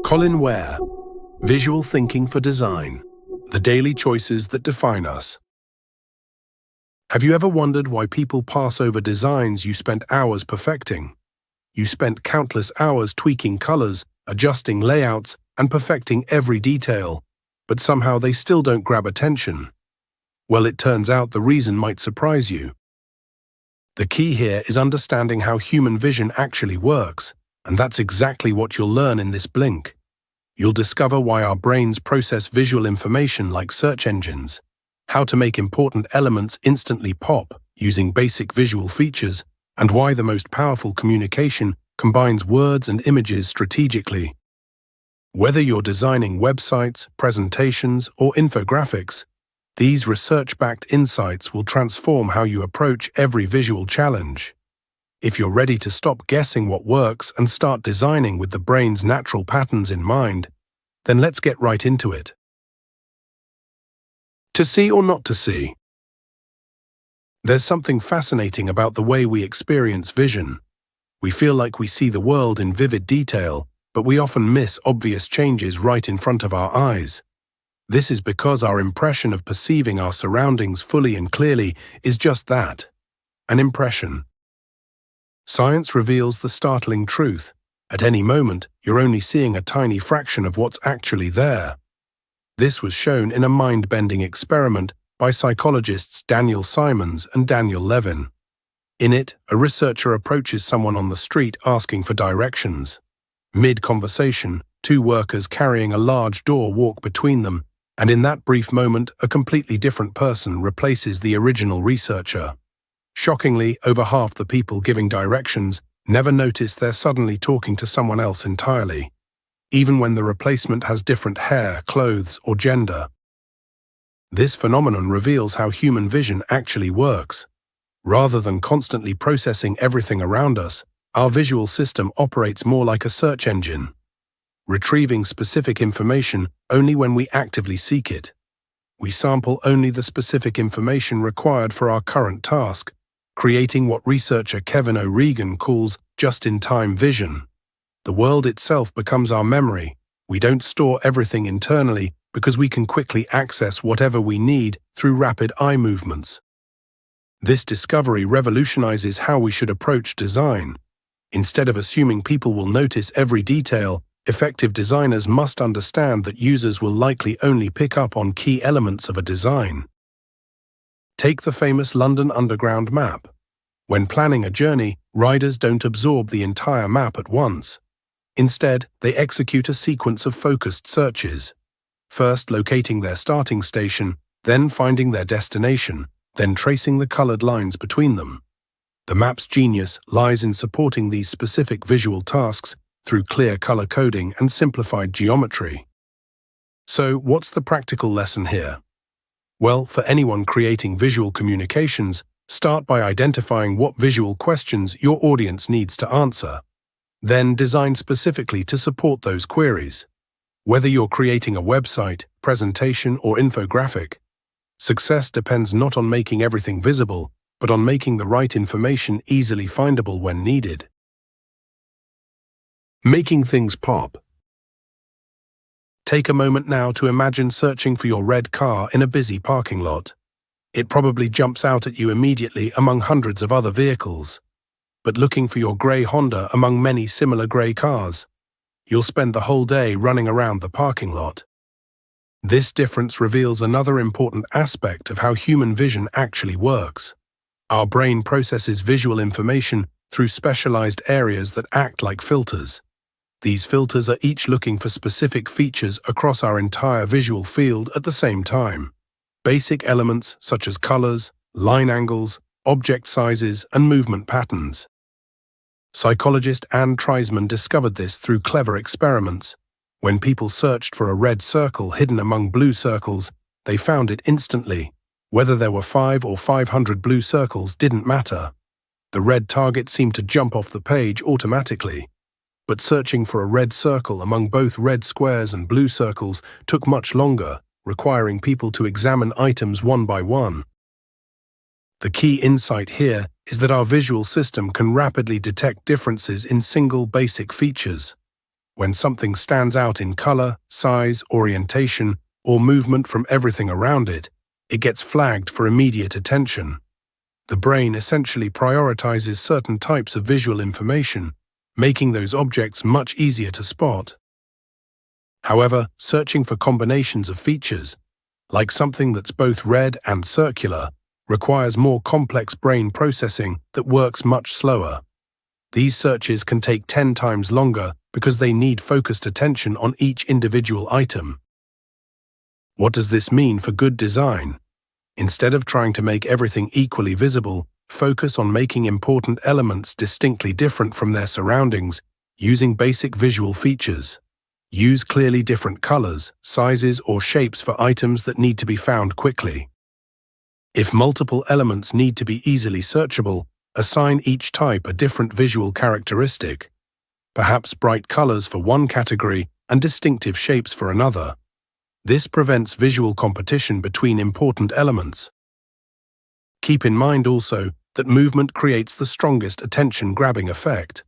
Colin Ware, Visual Thinking for Design, the daily choices that define us. Have you ever wondered why people pass over designs you spent hours perfecting? You spent countless hours tweaking colors, adjusting layouts, and perfecting every detail, but somehow they still don't grab attention. Well, it turns out the reason might surprise you. The key here is understanding how human vision actually works, and that's exactly what you'll learn in this blink. You'll discover why our brains process visual information like search engines, how to make important elements instantly pop using basic visual features, and why the most powerful communication combines words and images strategically. Whether you're designing websites, presentations, or infographics, these research-backed insights will transform how you approach every visual challenge. If you're ready to stop guessing what works and start designing with the brain's natural patterns in mind, then let's get right into it. To see or not to see? There's something fascinating about the way we experience vision. We feel like we see the world in vivid detail, but we often miss obvious changes right in front of our eyes. This is because our impression of perceiving our surroundings fully and clearly is just that, an impression. Science reveals the startling truth. At any moment, you're only seeing a tiny fraction of what's actually there. This was shown in a mind-bending experiment by psychologists Daniel Simons and Daniel Levin. In it, a researcher approaches someone on the street asking for directions. Mid-conversation, two workers carrying a large door walk between them, and in that brief moment, a completely different person replaces the original researcher. Shockingly, over half the people giving directions never notice they're suddenly talking to someone else entirely, even when the replacement has different hair, clothes, or gender. This phenomenon reveals how human vision actually works. Rather than constantly processing everything around us, our visual system operates more like a search engine, retrieving specific information only when we actively seek it. We sample only the specific information required for our current task, creating what researcher Kevin O'Regan calls just-in-time vision. The world itself becomes our memory. We don't store everything internally because we can quickly access whatever we need through rapid eye movements. This discovery revolutionizes how we should approach design. Instead of assuming people will notice every detail, effective designers must understand that users will likely only pick up on key elements of a design. Take the famous London Underground map. When planning a journey, riders don't absorb the entire map at once. Instead, they execute a sequence of focused searches, first locating their starting station, then finding their destination, then tracing the colored lines between them. The map's genius lies in supporting these specific visual tasks through clear color coding and simplified geometry. So, what's the practical lesson here? Well, for anyone creating visual communications, start by identifying what visual questions your audience needs to answer. Then design specifically to support those queries. Whether you're creating a website, presentation, or infographic, success depends not on making everything visible, but on making the right information easily findable when needed. Making things pop. Take a moment now to imagine searching for your red car in a busy parking lot. It probably jumps out at you immediately among hundreds of other vehicles. But looking for your grey Honda among many similar grey cars, you'll spend the whole day running around the parking lot. This difference reveals another important aspect of how human vision actually works. Our brain processes visual information through specialized areas that act like filters. These filters are each looking for specific features across our entire visual field at the same time. Basic elements such as colors, line angles, object sizes, and movement patterns. Psychologist Anne Treisman discovered this through clever experiments. When people searched for a red circle hidden among blue circles, they found it instantly. Whether there were 5 or 500 blue circles didn't matter. The red target seemed to jump off the page automatically. But searching for a red circle among both red squares and blue circles took much longer, requiring people to examine items one by one. The key insight here is that our visual system can rapidly detect differences in single basic features. When something stands out in color, size, orientation, or movement from everything around it, it gets flagged for immediate attention. The brain essentially prioritizes certain types of visual information, making those objects much easier to spot. However, searching for combinations of features, like something that's both red and circular, requires more complex brain processing that works much slower. These searches can take 10 times longer because they need focused attention on each individual item. What does this mean for good design? Instead of trying to make everything equally visible, focus on making important elements distinctly different from their surroundings using basic visual features. Use clearly different colors, sizes, or shapes for items that need to be found quickly. If multiple elements need to be easily searchable, assign each type a different visual characteristic, perhaps bright colors for one category and distinctive shapes for another. This prevents visual competition between important elements. Keep in mind also that movement creates the strongest attention-grabbing effect.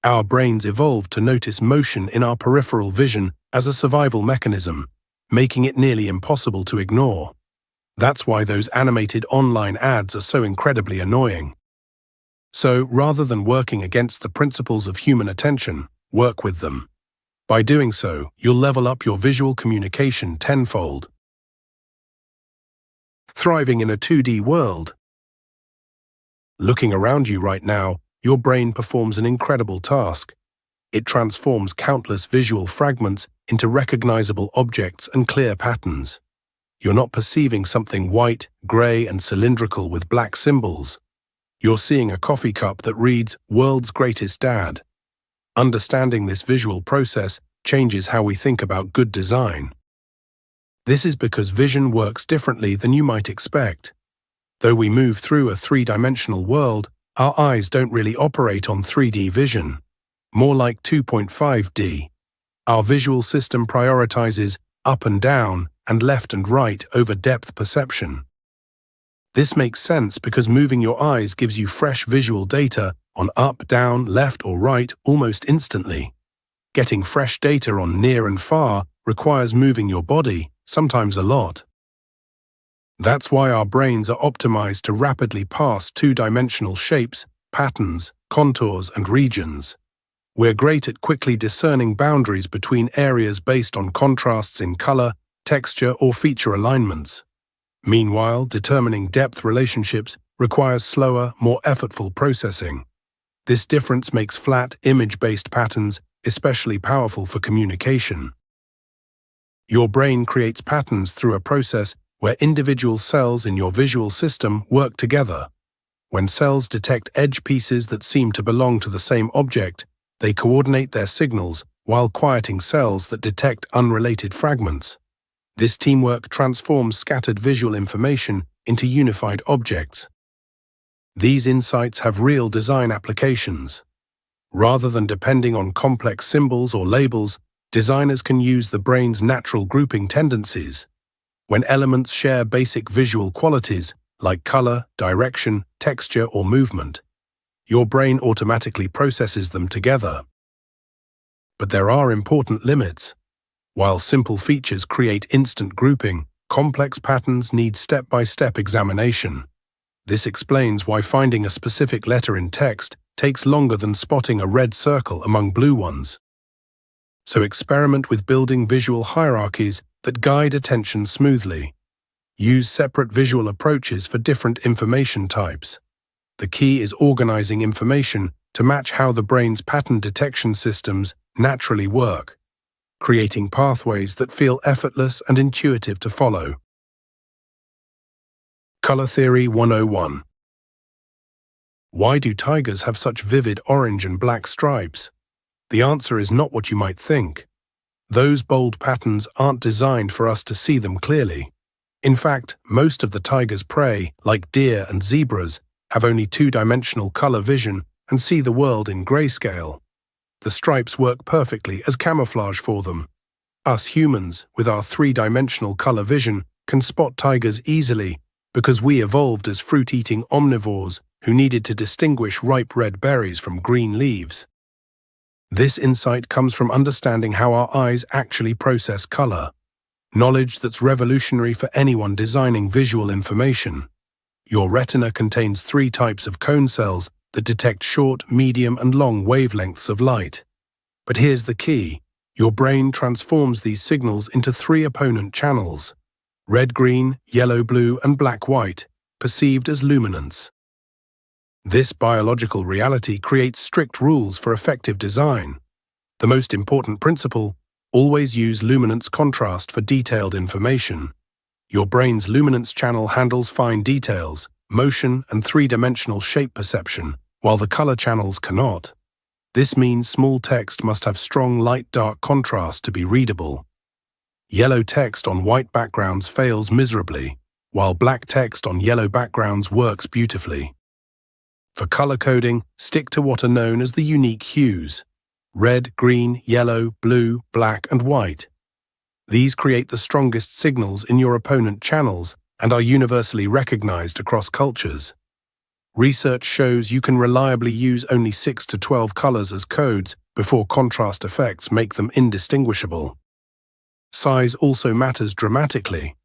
Our brains evolved to notice motion in our peripheral vision as a survival mechanism, making it nearly impossible to ignore. That's why those animated online ads are so incredibly annoying. So, rather than working against the principles of human attention, work with them. By doing so, you'll level up your visual communication tenfold. Thriving in a 2D world. Looking around you right now, your brain performs an incredible task. It transforms countless visual fragments into recognizable objects and clear patterns. You're not perceiving something white, gray, and cylindrical with black symbols. You're seeing a coffee cup that reads, "World's Greatest Dad." Understanding this visual process changes how we think about good design. This is because vision works differently than you might expect. Though we move through a three-dimensional world, our eyes don't really operate on 3D vision, more like 2.5D. Our visual system prioritizes up and down and left and right over depth perception. This makes sense because moving your eyes gives you fresh visual data on up, down, left, or right almost instantly. Getting fresh data on near and far requires moving your body, sometimes a lot. That's why our brains are optimized to rapidly pass two-dimensional shapes, patterns, contours, and regions. We're great at quickly discerning boundaries between areas based on contrasts in color, texture, or feature alignments. Meanwhile, determining depth relationships requires slower, more effortful processing. This difference makes flat, image-based patterns especially powerful for communication. Your brain creates patterns through a process where individual cells in your visual system work together. When cells detect edge pieces that seem to belong to the same object, they coordinate their signals while quieting cells that detect unrelated fragments. This teamwork transforms scattered visual information into unified objects. These insights have real design applications. Rather than depending on complex symbols or labels, designers can use the brain's natural grouping tendencies. When elements share basic visual qualities, like color, direction, texture, or movement, your brain automatically processes them together. But there are important limits. While simple features create instant grouping, complex patterns need step-by-step examination. This explains why finding a specific letter in text takes longer than spotting a red circle among blue ones. So experiment with building visual hierarchies that guide attention smoothly. Use separate visual approaches for different information types. The key is organizing information to match how the brain's pattern detection systems naturally work, creating pathways that feel effortless and intuitive to follow. Color Theory 101. Why do tigers have such vivid orange and black stripes? The answer is not what you might think. Those bold patterns aren't designed for us to see them clearly. In fact, most of the tiger's prey, like deer and zebras, have only two-dimensional color vision and see the world in grayscale. The stripes work perfectly as camouflage for them. Us humans, with our three-dimensional color vision, can spot tigers easily because we evolved as fruit-eating omnivores who needed to distinguish ripe red berries from green leaves. This insight comes from understanding how our eyes actually process color, knowledge that's revolutionary for anyone designing visual information. Your retina contains 3 types of cone cells that detect short, medium, and long wavelengths of light. But here's the key. Your brain transforms these signals into 3 opponent channels: red-green, yellow-blue, and black-white, perceived as luminance. This biological reality creates strict rules for effective design. The most important principle: always use luminance contrast for detailed information. Your brain's luminance channel handles fine details, motion, and 3-dimensional shape perception, while the color channels cannot. This means small text must have strong light-dark contrast to be readable. Yellow text on white backgrounds fails miserably, while black text on yellow backgrounds works beautifully. For color coding, stick to what are known as the unique hues: red, green, yellow, blue, black, and white. These create the strongest signals in your opponent channels and are universally recognized across cultures. Research shows you can reliably use only 6 to 12 colors as codes before contrast effects make them indistinguishable. Size also matters dramatically.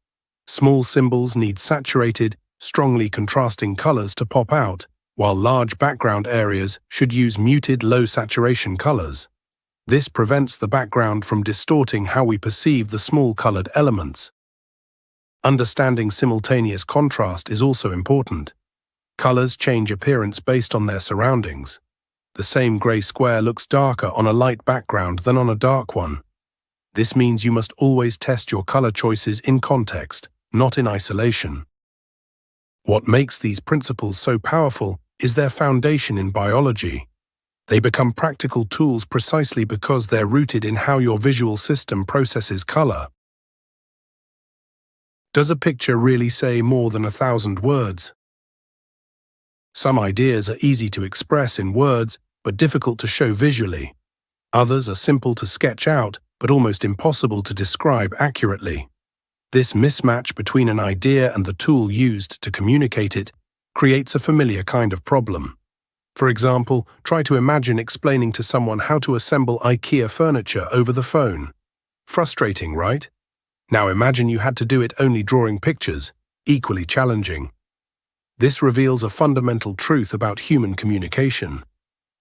Small symbols need saturated, strongly contrasting colors to pop out, while large background areas should use muted, low-saturation colors. This prevents the background from distorting how we perceive the small colored elements. Understanding simultaneous contrast is also important. Colors change appearance based on their surroundings. The same gray square looks darker on a light background than on a dark one. This means you must always test your color choices in context, not in isolation. What makes these principles so powerful is their foundation in biology. They become practical tools precisely because they're rooted in how your visual system processes color. Does a picture really say more than 1,000 words? Some ideas are easy to express in words, but difficult to show visually. Others are simple to sketch out, but almost impossible to describe accurately. This mismatch between an idea and the tool used to communicate it creates a familiar kind of problem. For example, try to imagine explaining to someone how to assemble IKEA furniture over the phone. Frustrating, right? Now imagine you had to do it only drawing pictures, equally challenging. This reveals a fundamental truth about human communication.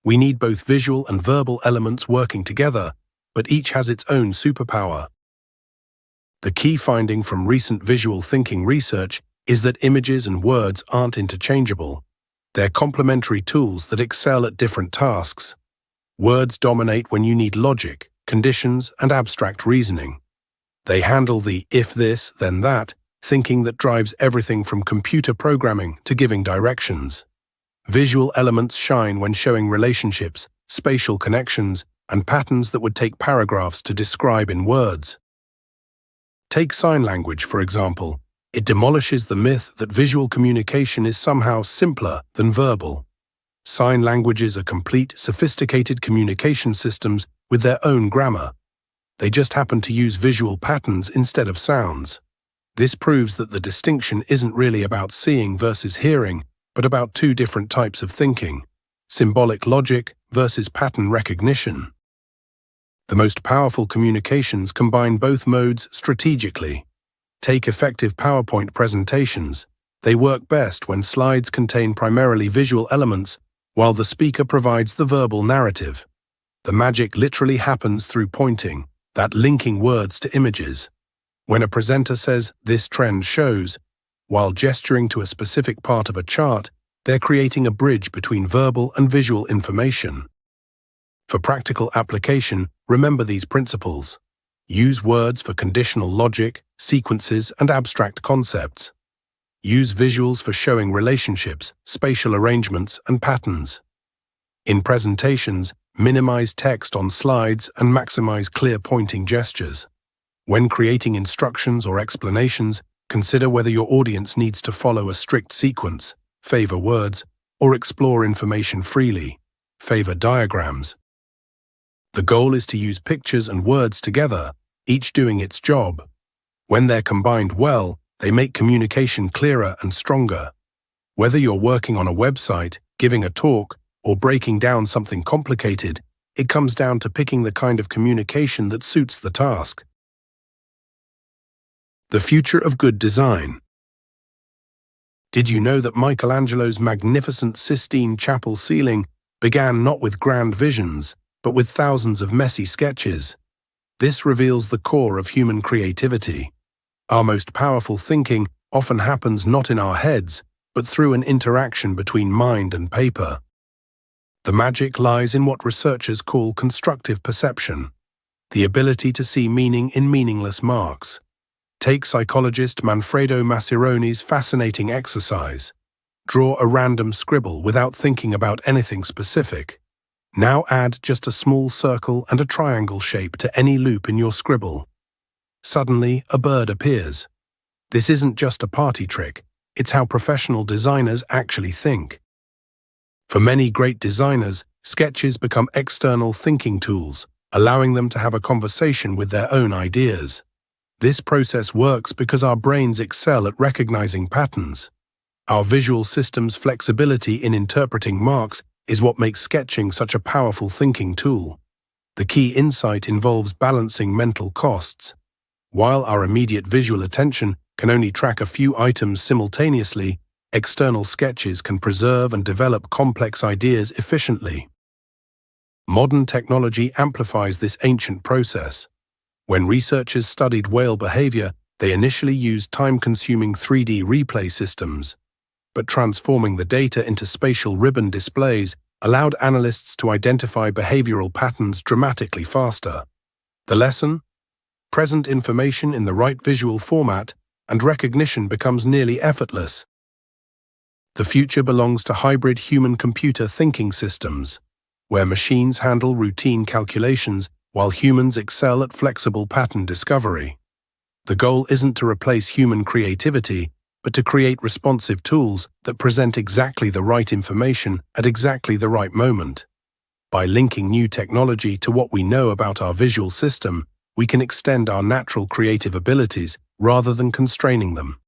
We need both visual and verbal elements working together, but each has its own superpower. The key finding from recent visual thinking research is that images and words aren't interchangeable. They're complementary tools that excel at different tasks. Words dominate when you need logic, conditions, and abstract reasoning. They handle the if this, then that thinking that drives everything from computer programming to giving directions. Visual elements shine when showing relationships, spatial connections, and patterns that would take paragraphs to describe in words. Take sign language, for example. It demolishes the myth that visual communication is somehow simpler than verbal. Sign languages are complete, sophisticated communication systems with their own grammar. They just happen to use visual patterns instead of sounds. This proves that the distinction isn't really about seeing versus hearing, but about 2 different types of thinking: symbolic logic versus pattern recognition. The most powerful communications combine both modes strategically. Take effective PowerPoint presentations. They work best when slides contain primarily visual elements, while the speaker provides the verbal narrative. The magic literally happens through pointing, that linking words to images. When a presenter says, "This trend shows," while gesturing to a specific part of a chart, they're creating a bridge between verbal and visual information. For practical application, remember these principles. Use words for conditional logic, sequences, and abstract concepts. Use visuals for showing relationships, spatial arrangements, and patterns. In presentations, minimize text on slides and maximize clear pointing gestures. When creating instructions or explanations, consider whether your audience needs to follow a strict sequence, favor words, or explore information freely, favor diagrams. The goal is to use pictures and words together, each doing its job. When they're combined well, they make communication clearer and stronger. Whether you're working on a website, giving a talk, or breaking down something complicated, it comes down to picking the kind of communication that suits the task. The future of good design. Did you know that Michelangelo's magnificent Sistine Chapel ceiling began not with grand visions, but with thousands of messy sketches? This reveals the core of human creativity. Our most powerful thinking often happens not in our heads, but through an interaction between mind and paper. The magic lies in what researchers call constructive perception, the ability to see meaning in meaningless marks. Take psychologist Manfredo Massironi's fascinating exercise. Draw a random scribble without thinking about anything specific. Now add just a small circle and a triangle shape to any loop in your scribble. Suddenly, a bird appears. This isn't just a party trick, it's how professional designers actually think. For many great designers, sketches become external thinking tools, allowing them to have a conversation with their own ideas. This process works because our brains excel at recognizing patterns. Our visual system's flexibility in interpreting marks is what makes sketching such a powerful thinking tool. The key insight involves balancing mental costs. While our immediate visual attention can only track a few items simultaneously, external sketches can preserve and develop complex ideas efficiently. Modern technology amplifies this ancient process. When researchers studied whale behavior, they initially used time-consuming 3D replay systems. But transforming the data into spatial ribbon displays allowed analysts to identify behavioral patterns dramatically faster. The lesson? Present information in the right visual format, and recognition becomes nearly effortless. The future belongs to hybrid human-computer thinking systems, where machines handle routine calculations while humans excel at flexible pattern discovery. The goal isn't to replace human creativity, but to create responsive tools that present exactly the right information at exactly the right moment. By linking new technology to what we know about our visual system, we can extend our natural creative abilities rather than constraining them.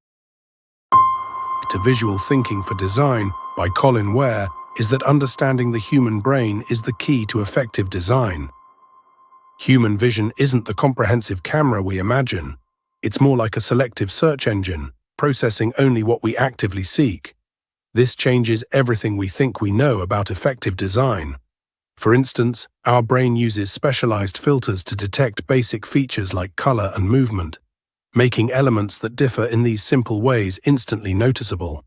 To Visual Thinking for Design by Colin Ware is that understanding the human brain is the key to effective design. Human vision isn't the comprehensive camera we imagine. It's more like a selective search engine, processing only what we actively seek. This changes everything we think we know about effective design. For instance, our brain uses specialized filters to detect basic features like color and movement, making elements that differ in these simple ways instantly noticeable.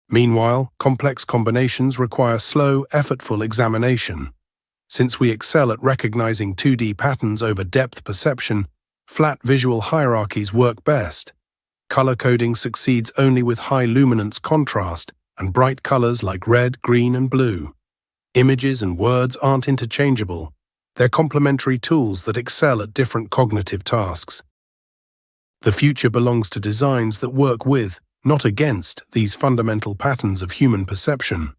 Meanwhile, complex combinations require slow, effortful examination. Since we excel at recognizing 2D patterns over depth perception, flat visual hierarchies work best. Color coding succeeds only with high luminance contrast and bright colors like red, green, and blue. Images and words aren't interchangeable. They're complementary tools that excel at different cognitive tasks. The future belongs to designs that work with, not against, these fundamental patterns of human perception.